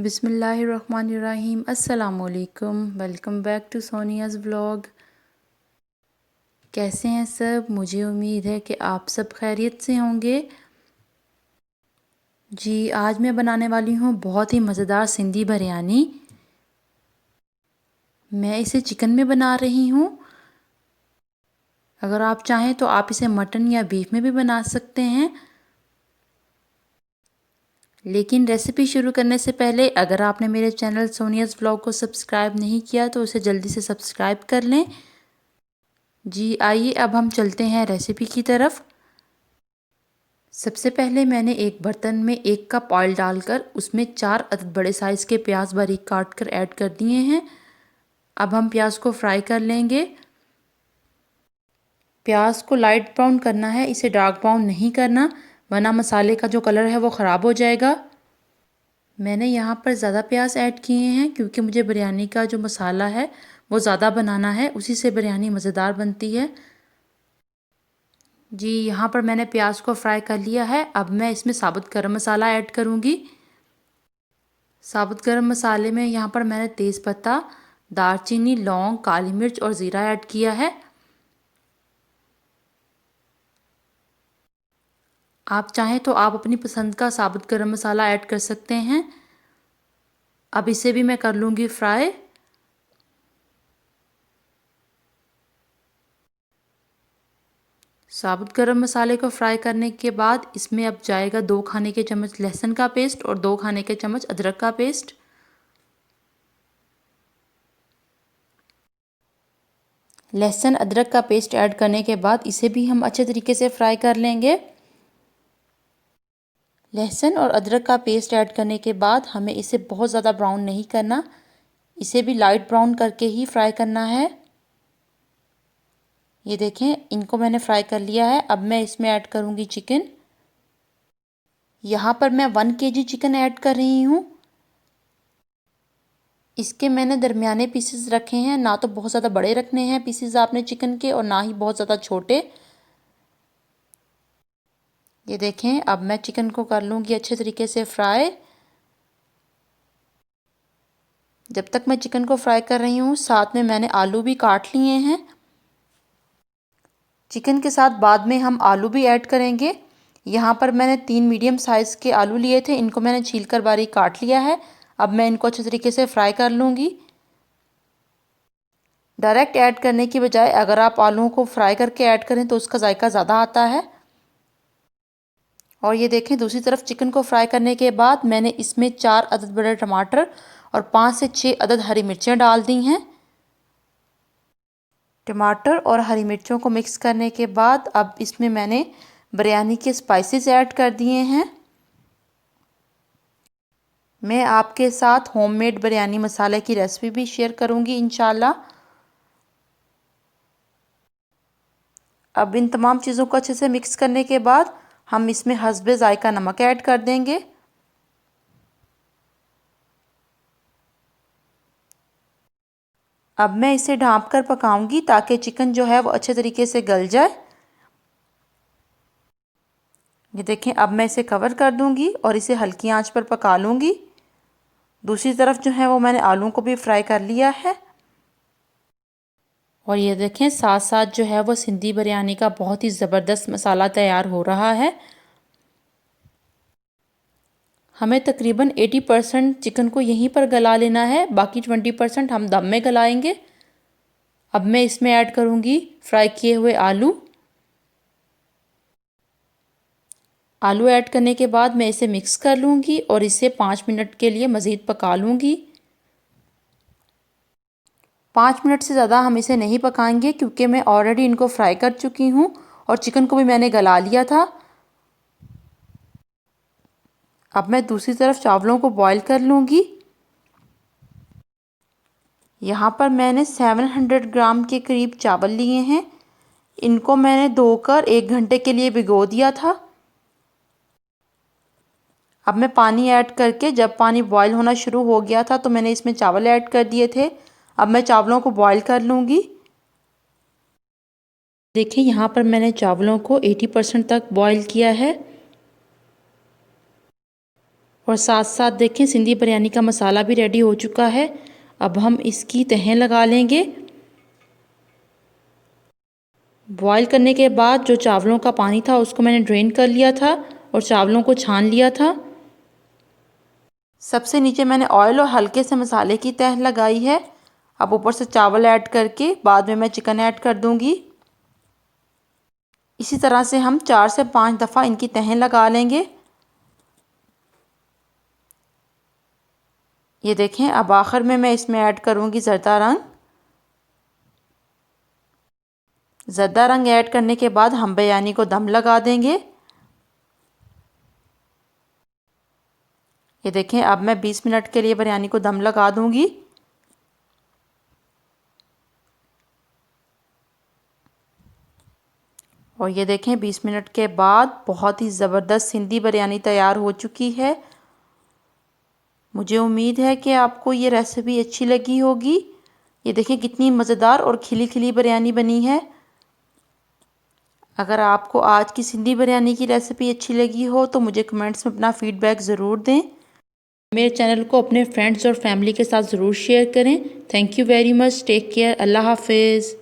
बिस्मिल्लाहिर्रहमानिर्रहीम। अस्सलामुअलैकुम। Welcome back to Sonia's vlog. कैसे हैं सब? मुझे उम्मीद है कि आप सब खैरियत से होंगे। जी, आज मैं बनाने वाली हूँ बहुत ही मज़ेदार सिंधी बिरयानी। मैं इसे चिकन में बना रही हूँ। अगर आप चाहें तो आप इसे मटन या बीफ में भी बना सकते हैं। लेकिन रेसिपी शुरू करने से पहले अगर आपने मेरे चैनल सोनियाज़ व्लॉग को सब्सक्राइब नहीं किया तो उसे जल्दी से सब्सक्राइब कर लें। जी आइए अब हम चलते हैं रेसिपी की तरफ। सबसे पहले मैंने एक बर्तन में 1 कप ऑयल डालकर उसमें 4 अदद बड़े साइज़ के प्याज बारीक काट कर ऐड कर दिए हैं। अब हम प्याज को फ्राई कर लेंगे। प्याज को लाइट ब्राउन करना है, इसे डार्क ब्राउन नहीं करना, वरना मसाले का जो कलर है वो ख़राब हो जाएगा। मैंने यहाँ पर ज़्यादा प्याज ऐड किए हैं क्योंकि मुझे बिरयानी का जो मसाला है वो ज़्यादा बनाना है, उसी से बिरयानी मज़ेदार बनती है। जी, यहाँ पर मैंने प्याज को फ्राई कर लिया है। अब मैं इसमें साबुत गरम मसाला ऐड करूँगी। साबुत गरम मसाले में यहाँ पर मैंने तेज़पत्ता, दालचीनी, लौंग, काली मिर्च और ज़ीरा ऐड किया है। आप चाहें तो आप अपनी पसंद का साबुत गरम मसाला ऐड कर सकते हैं। अब इसे भी मैं कर लूँगी फ्राई। साबुत गरम मसाले को फ्राई करने के बाद इसमें अब जाएगा 2 खाने के चम्मच लहसुन का पेस्ट और 2 खाने के चम्मच अदरक का पेस्ट। लहसुन अदरक का पेस्ट ऐड करने के बाद इसे भी हम अच्छे तरीके से फ्राई कर लेंगे। लहसुन और अदरक का पेस्ट ऐड करने के बाद हमें इसे बहुत ज़्यादा ब्राउन नहीं करना, इसे भी लाइट ब्राउन करके ही फ्राई करना है। ये देखें, इनको मैंने फ्राई कर लिया है। अब मैं इसमें ऐड करूँगी चिकन। यहाँ पर मैं 1 kg चिकन ऐड कर रही हूँ। इसके मैंने दरमियाने पीसेस रखे हैं, ना तो बहुत ज़्यादा बड़े रखने हैं पीसेस आपने चिकन के और ना ही बहुत ज़्यादा छोटे। ये देखें, अब मैं चिकन को कर लूँगी अच्छे तरीके से फ्राई। जब तक मैं चिकन को फ्राई कर रही हूँ साथ में मैंने आलू भी काट लिए हैं। चिकन के साथ बाद में हम आलू भी ऐड करेंगे। यहाँ पर मैंने 3 मीडियम साइज़ के आलू लिए थे, इनको मैंने छीलकर बारीक काट लिया है। अब मैं इनको अच्छे तरीके से फ्राई कर लूँगी। डायरेक्ट ऐड करने की बजाय अगर आप आलूओं को फ्राई करके ऐड करें तो उसका जायका ज़्यादा आता है। और ये देखें, दूसरी तरफ चिकन को फ्राई करने के बाद मैंने इसमें 4 अदद बड़े टमाटर और 5 से 6 अदद हरी मिर्चें डाल दी हैं। टमाटर और हरी मिर्चों को मिक्स करने के बाद अब इसमें मैंने बिरयानी के स्पाइसेस ऐड कर दिए हैं। मैं आपके साथ होममेड बिरयानी मसाले की रेसिपी भी शेयर करूंगी इंशाल्लाह। अब इन तमाम चीज़ों को अच्छे से मिक्स करने के बाद हम इसमें हस्बे ज़ायका नमक ऐड कर देंगे। अब मैं इसे ढाँप कर पकाऊंगी ताकि चिकन जो है वो अच्छे तरीके से गल जाए। ये देखें, अब मैं इसे कवर कर दूंगी और इसे हल्की आंच पर पका लूँगी। दूसरी तरफ जो है वो मैंने आलू को भी फ्राई कर लिया है। और ये देखें, साथ साथ जो है वो सिंधी बिरयानी का बहुत ही ज़बरदस्त मसाला तैयार हो रहा है। हमें तकरीबन 80% चिकन को यहीं पर गला लेना है, बाकी 20% हम दम में गलाएंगे। अब मैं इसमें ऐड करूँगी फ्राई किए हुए आलू। आलू ऐड करने के बाद मैं इसे मिक्स कर लूँगी और इसे 5 मिनट के लिए मज़ीद पका लूँगी। 5 मिनट से ज़्यादा हम इसे नहीं पकाएंगे क्योंकि मैं ऑलरेडी इनको फ्राई कर चुकी हूँ और चिकन को भी मैंने गला लिया था। अब मैं दूसरी तरफ चावलों को बॉईल कर लूँगी। यहाँ पर मैंने 700 ग्राम के करीब चावल लिए हैं। इनको मैंने धोकर 1 घंटे के लिए भिगो दिया था। अब मैं पानी ऐड करके, जब पानी बॉईल होना शुरू हो गया था तो मैंने इसमें चावल ऐड कर दिए थे। अब मैं चावलों को बॉईल कर लूँगी। देखिए, यहाँ पर मैंने चावलों को 80% तक बॉईल किया है और साथ साथ देखें सिंधी बिरयानी का मसाला भी रेडी हो चुका है। अब हम इसकी तहें लगा लेंगे। बॉईल करने के बाद जो चावलों का पानी था उसको मैंने ड्रेन कर लिया था और चावलों को छान लिया था। सबसे नीचे मैंने ऑयल और हल्के से मसाले की तह लगाई है। अब ऊपर से चावल ऐड करके बाद में मैं चिकन ऐड कर दूंगी। इसी तरह से हम 4 से 5 दफ़ा इनकी तहें लगा लेंगे। ये देखें, अब आखिर में मैं इसमें ऐड करूंगी ज़रदा रंग। ज़रदा रंग ऐड करने के बाद हम बिरयानी को दम लगा देंगे। ये देखें, अब मैं 20 मिनट के लिए बिरयानी को दम लगा दूंगी। और ये देखें 20 मिनट के बाद बहुत ही ज़बरदस्त सिंधी बिरयानी तैयार हो चुकी है। मुझे उम्मीद है कि आपको ये रेसिपी अच्छी लगी होगी। ये देखें कितनी मज़ेदार और खिली खिली बिरयानी बनी है। अगर आपको आज की सिंधी बिरयानी की रेसिपी अच्छी लगी हो तो मुझे कमेंट्स में अपना फ़ीडबैक ज़रूर दें। मेरे चैनल को अपने फ्रेंड्स और फैमिली के साथ ज़रूर शेयर करें। Thank you very much. Take care. Allah हाफिज़।